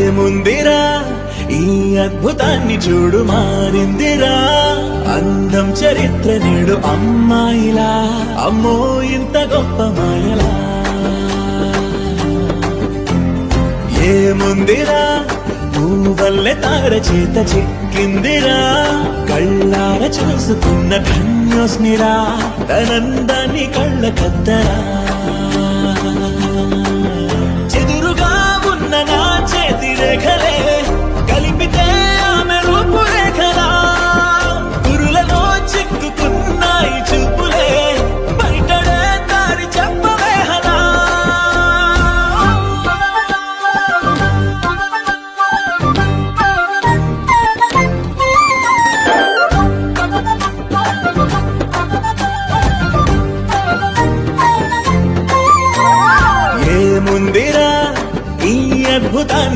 ఏముందిరా ఈ అద్భుతాన్ని చూడు, మారిందిరా అందం చరిత్ర నేడు అమ్మాయిలా, అమ్మో ఇంత గొప్ప మాయలా. ఏముందిరా పువ్వల్లె తార చేత చిక్కిందిరా, కళ్ళార చూసుకున్న ధన్యోస్మిరా, తనందాన్ని కళ్ళ కద్దరా. చెదురుగా ఉన్న నా చేతి రేఖలే కలిపితే ఆమె రూపురేఖలా, గురులలో చిక్కుకున్నాయి చూపులే, బయటడే దారి చెప్పవేహలా. ఏముందిరా ఈ అద్భుతాన్ని